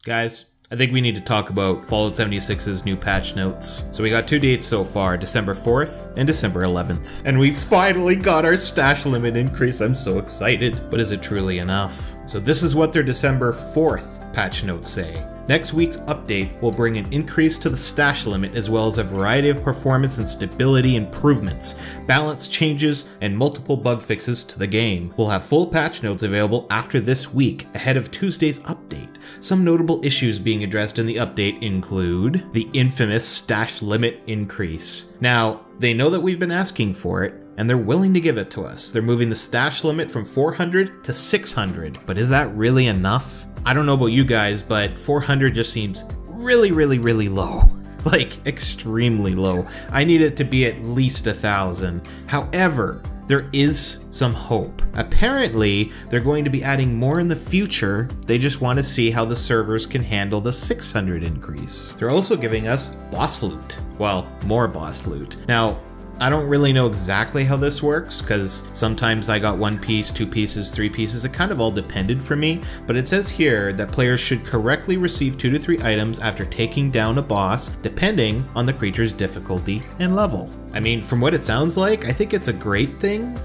Guys, I think we need to talk about Fallout 76's new patch notes. So we got 2 dates so far, December 4th and December 11th. And we finally got our stash limit increase. I'm so excited. But is it truly enough? So this is what their December 4th patch notes say. Next week's update will bring an increase to the stash limit as well as a variety of performance and stability improvements, balance changes, and multiple bug fixes to the game. We'll have full patch notes available after this week, ahead of Tuesday's update. Some notable issues being addressed in the update include the infamous stash limit increase. Now, they know that we've been asking for it, and they're willing to give it to us. They're moving the stash limit from 400 to 600, but is that really enough? I don't know about you guys, but 400 just seems really low. Like, extremely low. I need it to be at least 1,000. However, there is some hope. Apparently, they're going to be adding more in the future. They just want to see how the servers can handle the 600 increase. They're also giving us boss loot. Well, more boss loot. Now, I don't really know exactly how this works, because sometimes I got 1 piece, 2 pieces, 3 pieces. It kind of all depended for me, but it says here that players should correctly receive 2 to 3 items after taking down a boss, depending on the creature's difficulty and level. I mean, from what it sounds like, I think it's a great thing,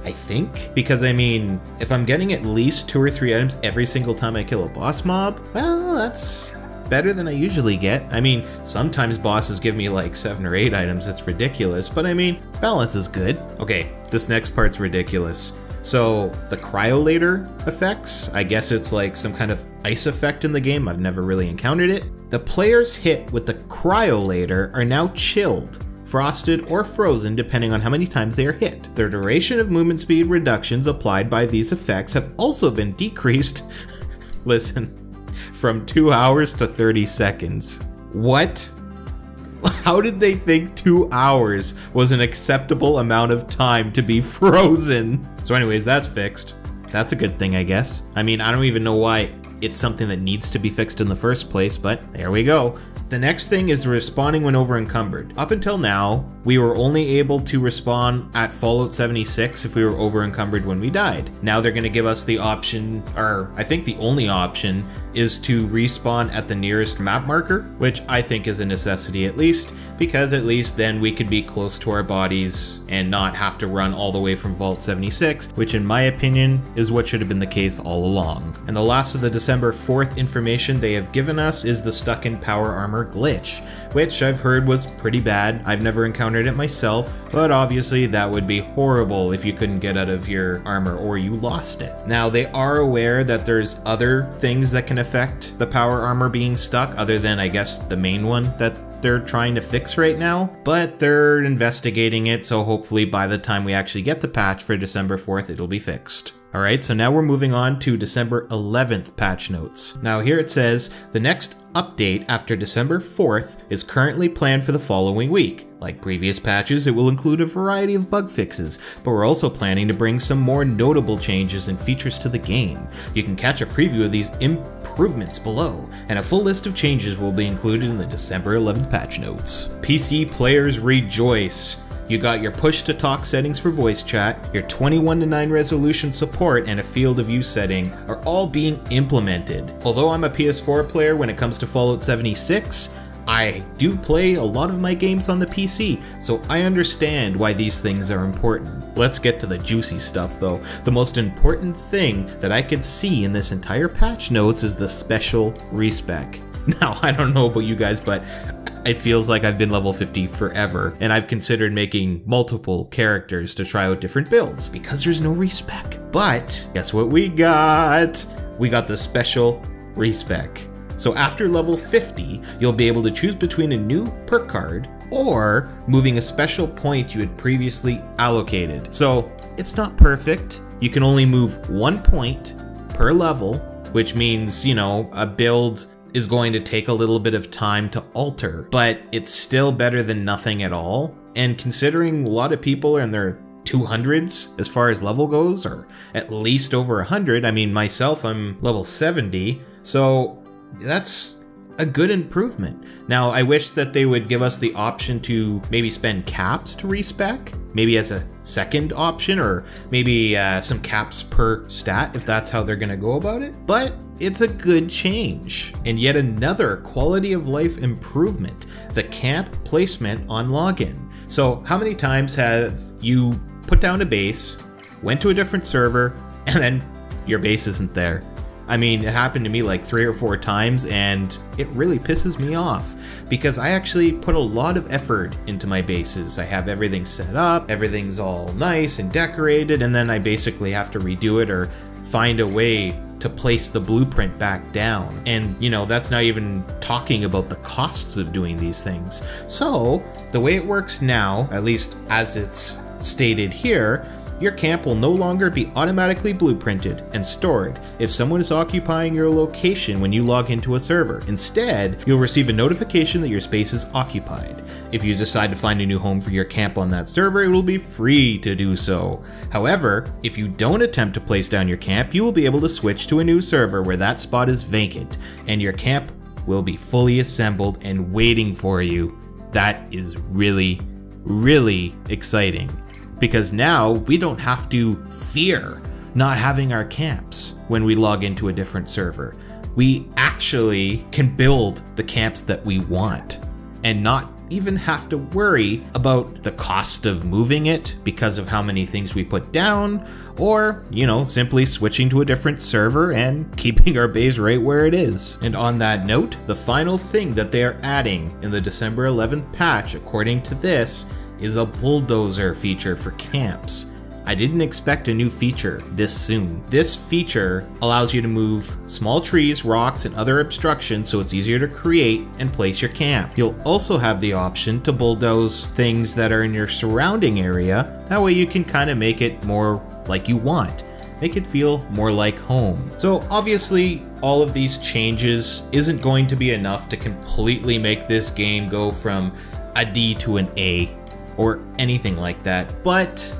because I mean, if I'm getting at least 2 or 3 items every single time I kill a boss mob, well, that's better than I usually get. I mean, sometimes bosses give me like 7 or 8 items, it's ridiculous, but I mean, balance is good. Okay, this next part's ridiculous. So, the cryolator effects, I guess it's like some kind of ice effect in the game, I've never really encountered it. The players hit with the cryolator are now chilled, frosted, or frozen depending on how many times they are hit. Their duration of movement speed reductions applied by these effects have also been decreased, listen, from 2 hours to 30 seconds. What? How did they think 2 hours was an acceptable amount of time to be frozen? So anyways, that's fixed. That's a good thing, I guess. I mean, I don't even know why it's something that needs to be fixed in the first place, but there we go. The next thing is respawning when over encumbered. Up until now, we were only able to respawn at Fallout 76 if we were over encumbered when we died. Now they're going to give us the option, or I think the only option, is to respawn at the nearest map marker, which I think is a necessity at least, because at least then we could be close to our bodies and not have to run all the way from Vault 76, which in my opinion is what should have been the case all along. And the last of the December 4th information they have given us is the stuck in power armor glitch, which I've heard was pretty bad. I've never encountered it myself, but obviously that would be horrible if you couldn't get out of your armor or you lost it. Now they are aware that there's other things that can affect the power armor being stuck other than I guess the main one that they're trying to fix right now, but they're investigating it, so hopefully by the time we actually get the patch for December 4th, it'll be fixed. Alright, so now we're moving on to December 11th patch notes. Now here it says, the next update after December 4th is currently planned for the following week. Like previous patches, it will include a variety of bug fixes, but we're also planning to bring some more notable changes and features to the game. You can catch a preview of these improvements below, and a full list of changes will be included in the December 11th patch notes. PC players rejoice! You got your push-to-talk settings for voice chat, your 21:9 resolution support, and a field of view setting are all being implemented. Although I'm a PS4 player when it comes to Fallout 76, I do play a lot of my games on the PC, so I understand why these things are important. Let's get to the juicy stuff though. The most important thing that I could see in this entire patch notes is the special respec. Now, I don't know about you guys, but it feels like I've been level 50 forever, and I've considered making multiple characters to try out different builds because there's no respec. But guess what we got? We got the special respec. So after level 50, you'll be able to choose between a new perk card or moving a special point you had previously allocated. So it's not perfect. You can only move 1 point per level, which means, you know, a build is going to take a little bit of time to alter, but it's still better than nothing at all. And considering a lot of people are in their 200s as far as level goes, or at least over 100, I mean myself, I'm level 70, so that's a good improvement. Now, I wish that they would give us the option to maybe spend caps to respec, maybe as a second option, or maybe some caps per stat if that's how they're gonna go about it. But it's a good change. And yet another quality of life improvement, the camp placement on login. So how many times have you put down a base, went to a different server, and then your base isn't there? I mean, it happened to me like 3 or 4 times, and it really pisses me off because I actually put a lot of effort into my bases. I have everything set up, everything's all nice and decorated, and then I basically have to redo it or find a way to place the blueprint back down. And that's not even talking about the costs of doing these things. So the way it works now, at least as it's stated here, your camp will no longer be automatically blueprinted and stored if someone is occupying your location when you log into a server. Instead, you'll receive a notification that your space is occupied. If you decide to find a new home for your camp on that server, it will be free to do so. However, if you don't attempt to place down your camp, you will be able to switch to a new server where that spot is vacant, and your camp will be fully assembled and waiting for you. That is really, really exciting. Because now we don't have to fear not having our camps when we log into a different server. We actually can build the camps that we want and not even have to worry about the cost of moving it because of how many things we put down, or, simply switching to a different server and keeping our base right where it is. And on that note, the final thing that they are adding in the December 11th patch, according to this, is a bulldozer feature for camps. I didn't expect a new feature this soon. This feature allows you to move small trees, rocks, and other obstructions so it's easier to create and place your camp. You'll also have the option to bulldoze things that are in your surrounding area. That way you can kind of make it more like you want. Make it feel more like home. So obviously, all of these changes isn't going to be enough to completely make this game go from a D to an A or anything like that, but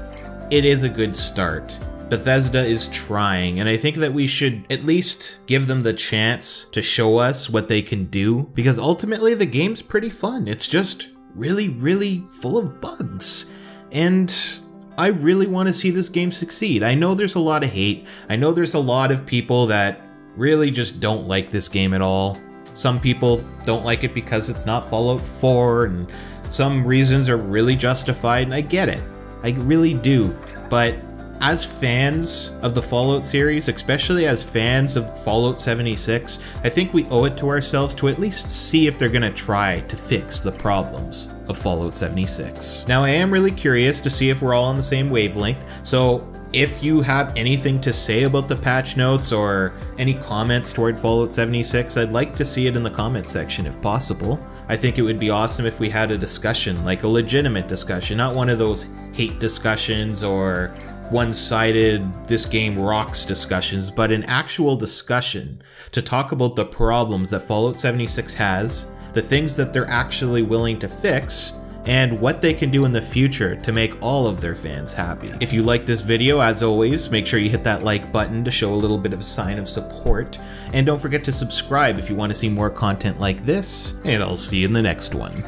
it is a good start. Bethesda is trying, and I think that we should at least give them the chance to show us what they can do, because ultimately the game's pretty fun. It's just really, really full of bugs, and I really want to see this game succeed. I know there's a lot of hate. I know there's a lot of people that really just don't like this game at all. Some people don't like it because it's not Fallout 4, and some reasons are really justified, and I get it. I really do. But as fans of the Fallout series, especially as fans of Fallout 76, I think we owe it to ourselves to at least see if they're gonna try to fix the problems of Fallout 76. Now, I am really curious to see if we're all on the same wavelength, so if you have anything to say about the patch notes or any comments toward Fallout 76, I'd like to see it in the comment section if possible. I think it would be awesome if we had a discussion, like a legitimate discussion, not one of those hate discussions or one-sided this game rocks discussions, but an actual discussion to talk about the problems that Fallout 76 has, the things that they're actually willing to fix, and what they can do in the future to make all of their fans happy. If you like this video, as always, make sure you hit that like button to show a little bit of a sign of support, and don't forget to subscribe if you want to see more content like this, and I'll see you in the next one.